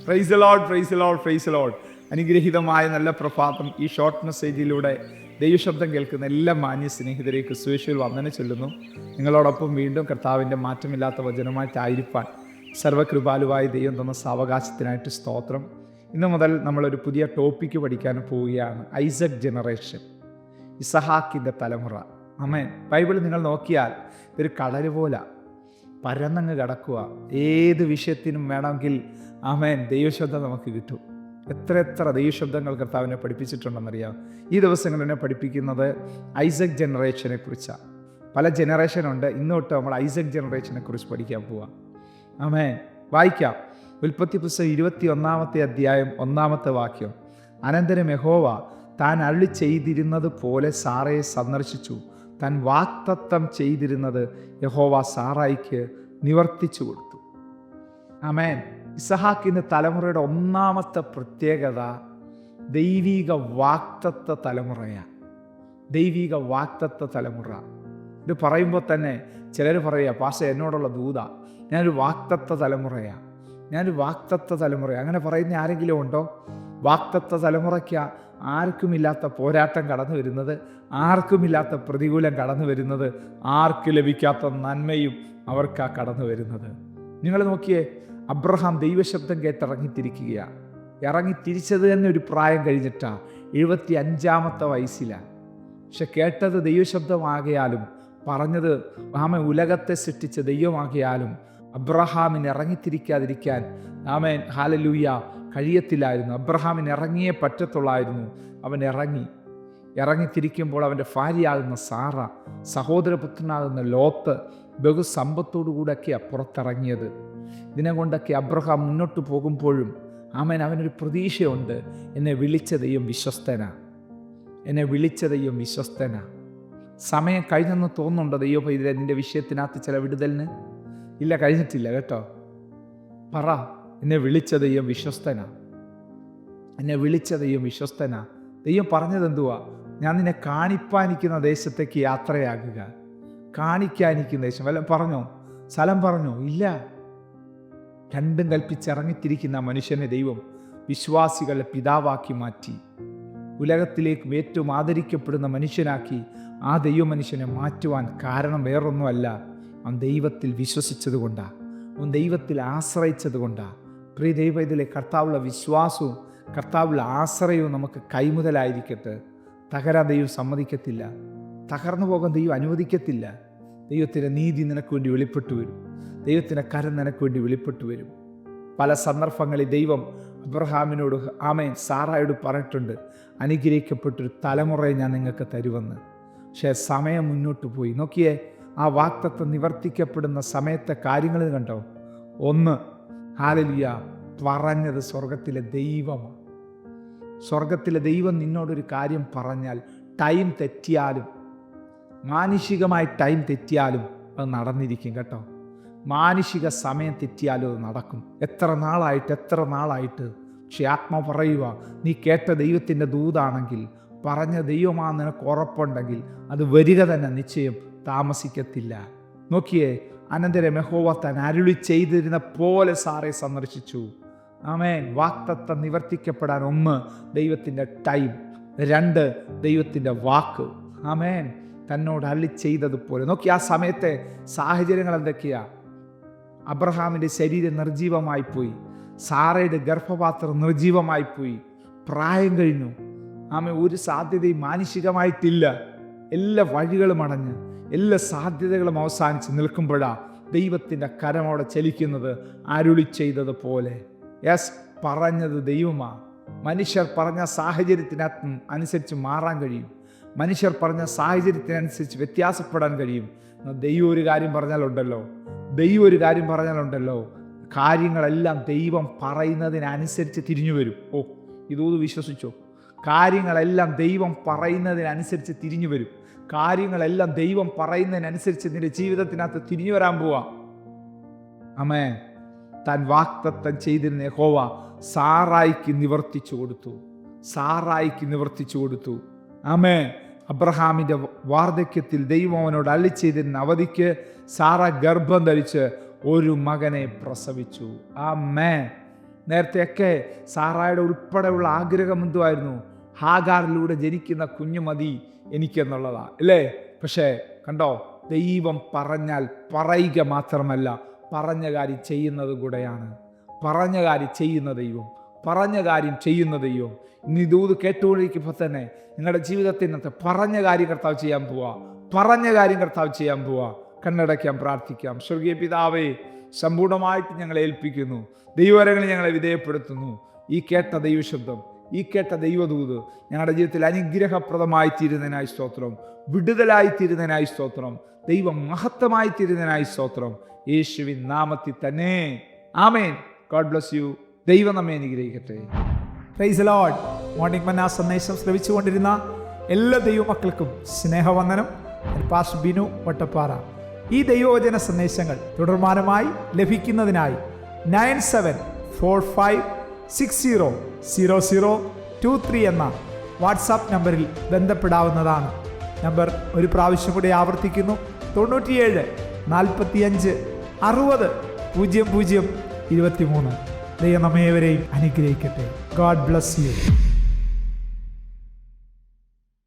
Price Lord, praise Lord, praise Lord. അനുഗ്രഹീതമായ നല്ല പ്രഭാതം. ഈ ഷോർട്ട് മെസ്സേജിലൂടെ ദൈവശബ്ദം കേൾക്കുന്ന എല്ലാ മാന്യ സ്നേഹിതരെ ക്രിസ്തുയേശുവിൽ വന്ദന ചൊല്ലുന്നു. നിങ്ങളോടൊപ്പം വീണ്ടും കർത്താവിൻ്റെ മാറ്റമില്ലാത്ത വചനമായിട്ടായിരിക്കാൻ സർവ്വകൃപാലുവായ ദൈവം തന്ന സാവകാശത്തിനായിട്ട് സ്തോത്രം. ഇന്നു മുതൽ നമ്മളൊരു പുതിയ ടോപ്പിക്ക് പഠിക്കാൻ പോവുകയാണ്. ഐസക് ജനറേഷൻ, ഇസഹാക്കിൻ്റെ തലമുറ. ആമേൻ. ബൈബിൾ നിങ്ങൾ നോക്കിയാൽ ഇതൊരു കടല് പോലെ പരന്നങ്ങ് കിടക്കുക. ഏത് വിഷയത്തിനും വേണമെങ്കിൽ ആമേൻ ദൈവശബ്ദം നമുക്ക് കിട്ടും. എത്ര ദൈവശബ്ദങ്ങൾ കർത്താവിനെ പഠിപ്പിച്ചിട്ടുണ്ടെന്നറിയാം. ഈ ദിവസങ്ങളിൽ എന്നെ പഠിപ്പിക്കുന്നത് ഐസക് ജനറേഷനെ കുറിച്ചാണ്. പല ജനറേഷനുണ്ട്. ഇന്ന് തൊട്ട് നമ്മൾ ഐസക് ജനറേഷനെ കുറിച്ച് പഠിക്കാൻ പോവാം. ആമേൻ. വായിക്കാം. ഉൽപ്പത്തി പുസ്തകം 21 അധ്യായം 1 വാക്യം. അനന്തരം യഹോവ താൻ അരുളി ചെയ്തിരുന്നത് പോലെ സാറയെ സന്ദർശിച്ചു. താൻ വാഗ്ദത്തം ചെയ്തിരുന്നത് യഹോവ സാറായിക്ക് നിവർത്തിച്ചു കൊടുത്തു. ആമേൻ. ഇസഹാക്കിൻ്റെ തലമുറയുടെ ഒന്നാമത്തെ പ്രത്യേകത ദൈവിക വാഗ്ദത്ത തലമുറയാണ്. ദൈവിക വാഗ്ദത്ത തലമുറ. ഇത് പറയുമ്പോൾ തന്നെ ചിലർ പറയുക, പാസ്റ്റ എന്നോടുള്ള ദൂത, ഞാനൊരു വാഗ്ദത്ത തലമുറയാണ്, ഞാനൊരു വാഗ്ദത്ത തലമുറ. അങ്ങനെ പറയുന്ന ആരെങ്കിലും ഉണ്ടോ? വാഗ്ദത്ത തലമുറയ്ക്ക് ആർക്കുമില്ലാത്ത പോരാട്ടം കടന്നു വരുന്നത്, ആർക്കുമില്ലാത്ത പ്രതികൂലം കടന്നു വരുന്നത്, ആർക്ക് ലഭിക്കാത്ത നന്മയും അവർക്കാ കടന്നു വരുന്നത്. നിങ്ങൾ നോക്കിയേ, അബ്രഹാം ദൈവശബ്ദം കേട്ടിറങ്ങിത്തിരിക്കുകയാണ്. ഇറങ്ങിത്തിരിച്ചത് തന്നെ ഒരു പ്രായം കഴിഞ്ഞിട്ടാണ്, 75 വയസ്സിലാണ്. പക്ഷെ കേട്ടത് ദൈവശബ്ദമാകിയാലും പറഞ്ഞത് ഉലകത്തെ സൃഷ്ടിച്ച ദൈവമാകിയാലും അബ്രഹാമിന് ഇറങ്ങിത്തിരിക്കാതിരിക്കാൻ ആമേൻ ഹല്ലേലൂയ കഴിയത്തില്ലായിരുന്നു. അബ്രഹാമിന് ഇറങ്ങിയേ പറ്റത്തുള്ളായിരുന്നു. അവൻ ഇറങ്ങിത്തിരിക്കുമ്പോൾ അവൻ്റെ ഭാര്യയാകുന്ന സാറ, സഹോദരപുത്രനാകുന്ന ലോത്ത് ബഹുസമ്പത്തോടുകൂടെയൊക്കെയാണ് പുറത്തിറങ്ങിയത്. ഇതിനെ കൊണ്ടൊക്കെ അബ്രഹാം മുന്നോട്ട് പോകുമ്പോഴും ആമേൻ അവനൊരു പ്രതീക്ഷയുണ്ട്. എന്നെ വിളിച്ച ദൈവം വിശ്വസ്തനാ, എന്നെ വിളിച്ച ദൈവം വിശ്വസ്തനാ. സമയം കഴിഞ്ഞെന്ന് തോന്നുന്നുണ്ടോ ദൈവം ഇതിലെ നിൻ്റെ വിഷയത്തിനകത്ത് ചില വിടുതലിന്? ഇല്ല, കഴിഞ്ഞിട്ടില്ല കേട്ടോ. പറ, എന്നെ വിളിച്ച ദൈവം വിശ്വസ്തനാ, എന്നെ വിളിച്ച ദൈവം വിശ്വസ്തനാ. ദൈവം പറഞ്ഞത് എന്തുവാ? ഞാൻ നിന്നെ കാണിപ്പാനിക്കുന്ന ദേശത്തേക്ക് യാത്രയാകുക. കാണിക്കാനിക്കുന്ന ദേശം വല്ല പറഞ്ഞോ? സ്ഥലം പറഞ്ഞോ? ഇല്ല. രണ്ടും കൽപ്പിച്ചിറങ്ങിത്തിരിക്കുന്ന മനുഷ്യനെ ദൈവം വിശ്വാസികളുടെ പിതാവാക്കി മാറ്റി. ഉലകത്തിലേക്ക് ഏറ്റവും ആദരിക്കപ്പെടുന്ന മനുഷ്യനാക്കി ആ ദൈവ മനുഷ്യനെ മാറ്റുവാൻ കാരണം വേറൊന്നുമല്ല, അവൻ ദൈവത്തിൽ വിശ്വസിച്ചത് കൊണ്ടാണ്, അവൻ ദൈവത്തിൽ ആശ്രയിച്ചത് കൊണ്ടാണ്. പ്രിയ ദൈവ, ഇതിലെ കർത്താവുള്ള വിശ്വാസവും കർത്താവുള്ള ആശ്രയവും നമുക്ക് കൈമുതലായിരിക്കട്ടെ. തകരാൻ ദൈവം സമ്മതിക്കത്തില്ല, തകർന്നു പോകാൻ ദൈവം അനുവദിക്കത്തില്ല. ദൈവത്തിൻ്റെ നീതി നിനക്ക് വേണ്ടി വെളിപ്പെട്ടു വരും, ദൈവത്തിൻ്റെ കരം നിനക്ക് വേണ്ടി വെളിപ്പെട്ടു വരും. പല സന്ദർഭങ്ങളിൽ ദൈവം അബ്രഹാമിനോട് ആമേൻ സാറായോട് പറഞ്ഞിട്ടുണ്ട്, അനുഗ്രഹിക്കപ്പെട്ടൊരു തലമുറയെ ഞാൻ നിങ്ങൾക്ക് തരുമെന്ന്. പക്ഷേ സമയം മുന്നോട്ട് പോയി. നോക്കിയേ, ആ വാഗ്ദത്തം നിവർത്തിക്കപ്പെടുന്ന സമയത്തെ കാര്യങ്ങൾ കണ്ടോ? ഒന്ന്, ഹല്ലേലൂയ, പറഞ്ഞത് സ്വർഗത്തിലെ ദൈവമാണ്. സ്വർഗത്തിലെ ദൈവം നിന്നോടൊരു കാര്യം പറഞ്ഞാൽ ടൈം തെറ്റിയാലും, മാനുഷികമായി ടൈം തെറ്റിയാലും അത് നടന്നിരിക്കും കേട്ടോ. മാനുഷിക സമയം തെറ്റിയാലും അത് നടക്കും. എത്ര നാളായിട്ട്. പക്ഷെ ആത്മ പറയുക, നീ കേട്ട ദൈവത്തിൻ്റെ ദൂതാണെങ്കിൽ, പറഞ്ഞ ദൈവമാണെന്ന് നിനക്ക് ഉറപ്പുണ്ടെങ്കിൽ അത് വരിക തന്നെ നിശ്ചയം, താമസിക്കത്തില്ല. നോക്കിയേ, അനന്തരം യഹോവ താൻ അരുളി ചെയ്തിരുന്ന പോലെ സാറെ സന്ദർശിച്ചു. ആമേൻ. വാഗ്ദത്തം നിവർത്തിക്കപ്പെടാൻ 1 ദൈവത്തിൻ്റെ ടൈം, 2 ദൈവത്തിൻ്റെ വാക്ക്. ആമേൻ. തന്നോട് അരുളി ചെയ്തതുപോലെ. നോക്കി, ആ സമയത്തെ സാഹചര്യങ്ങൾ എന്തൊക്കെയാ? അബ്രഹാമിൻ്റെ ശരീരം നിർജീവമായി പോയി, സാറയുടെ ഗർഭപാത്രം നിർജീവമായി പോയി, പ്രായം കഴിഞ്ഞു. ആമേൻ. ഒരു സാധ്യതയും മാനുഷികമായിട്ടില്ല. എല്ലാ വഴികളും അടഞ്ഞ്, എല്ലാ സാധ്യതകളും അവസാനിച്ച് നിൽക്കുമ്പോഴാണ് ദൈവത്തിൻ്റെ കരമോടെ ചലിക്കുന്നത്. അരുളി ചെയ്തതുപോലെ. യെസ്, പറഞ്ഞത് ദൈവമാണ്. മനുഷ്യർ പറഞ്ഞ സാഹചര്യത്തിനനുസരിച്ച് മാറാൻ കഴിയും, മനുഷ്യർ പറഞ്ഞ സാഹചര്യത്തിനനുസരിച്ച് വ്യത്യാസപ്പെടാൻ കഴിയും. ദൈവം ഒരു കാര്യം പറഞ്ഞാലുണ്ടല്ലോ, കാര്യങ്ങളെല്ലാം ദൈവം പറയുന്നതിനനുസരിച്ച് തിരിഞ്ഞു വരും. ഓ, ഇതൊന്ന് വിശ്വസിച്ചോ? കാര്യങ്ങളെല്ലാം ദൈവം പറയുന്നതിനനുസരിച്ച് തിരിഞ്ഞു വരും. കാര്യങ്ങളെല്ലാം ദൈവം പറയുന്നതിനനുസരിച്ച് നിന്റെ ജീവിതത്തിനകത്ത് തിരിഞ്ഞു വരാൻ പോവാ. ആമേൻ. താൻ വാഗ്ദത്തം ചെയ്തിരുന്ന യഹോവ സാറായിക്ക് നിവർത്തിച്ചു കൊടുത്തു. ആമേൻ. അബ്രഹാമിൻ്റെ വാർദ്ധക്യത്തിൽ ദൈവം അവനോട് അരുളി ചെയ്തിരുന്ന അവധിക്ക് സാറ ഗർഭം ധരിച്ച് ഒരു മകനെ പ്രസവിച്ചു. ആമേൻ. നേരത്തെയൊക്കെ സാറായുടെ ഉൾപ്പെടെയുള്ള ആഗ്രഹം എന്തുമായിരുന്നു? ഹാഗാറിലൂടെ ജനിക്കുന്ന കുഞ്ഞു മതി എനിക്കെന്നുള്ളതാ അല്ലേ? പക്ഷേ കണ്ടോ, ദൈവം പറഞ്ഞാൽ പറയുക മാത്രമല്ല, പറഞ്ഞ കാര്യം ചെയ്യുന്നത് കൂടെയാണ്. പറഞ്ഞ കാര്യം ചെയ്യുന്ന ദൈവം, പറഞ്ഞ കാര്യം ചെയ്യുന്ന ദൈവം. ഇനി ദൂത് കേട്ടുകൊണ്ടിരിക്കുമ്പോൾ തന്നെ നിങ്ങളുടെ ജീവിതത്തിനകത്ത് പറഞ്ഞ കാര്യം കർത്താവ് ചെയ്യാൻ പോവാ, പറഞ്ഞ കാര്യം കർത്താവ് ചെയ്യാൻ പോവാ. കണ്ണടയ്ക്കാം, പ്രാർത്ഥിക്കാം. സ്വർഗീയ പിതാവേ, സമ്പൂർണ്ണമായിട്ട് ഞങ്ങളെ ഏൽപ്പിക്കുന്നു. ദൈവവരങ്ങളിൽ ഞങ്ങളെ വിധേയപ്പെടുത്തുന്നു. ഈ കേട്ട ദൈവശബ്ദം, ഈ കേട്ട ദൈവദൂത് ഞങ്ങളുടെ ജീവിതത്തിൽ അനുഗ്രഹപ്രദമായി തീരുന്നതിനായി സ്തോത്രം, വിടുതലായി തീരുന്നതിനായി സ്തോത്രം, ദൈവം മഹത്വമായി തീരുന്നതിനായി സ്തോത്രം. യേശുവിൻ നാമത്തിൽ തന്നെ ആമേൻ. God bless you. ദൈവം നമ്മെ അനുഗ്രഹിക്കട്ടെ. Praise the Lord. മോർണിംഗ് മന്ന സന്ദേശം ശ്രവിച്ചുകൊണ്ടിരുന്ന എല്ലാ ദൈവമക്കൾക്കും സ്നേഹവന്ദനം. പാസ്റ്റർ ബിനു വട്ടപ്പാറ. ഈ ദൈവവചന സന്ദേശങ്ങൾ തുടർമാനമായി ലഭിക്കുന്നതിനായി 9745600023 എന്ന വാട്സാപ്പ് നമ്പറിൽ ബന്ധപ്പെടാവുന്നതാണ്. നമ്പർ ഒരു പ്രാവശ്യം കൂടി ആവർത്തിക്കുന്നു: 97 45 60 00 23. ദൈവം നമ്മേവരെയും അനുഗ്രഹിക്കട്ടെ. God bless you.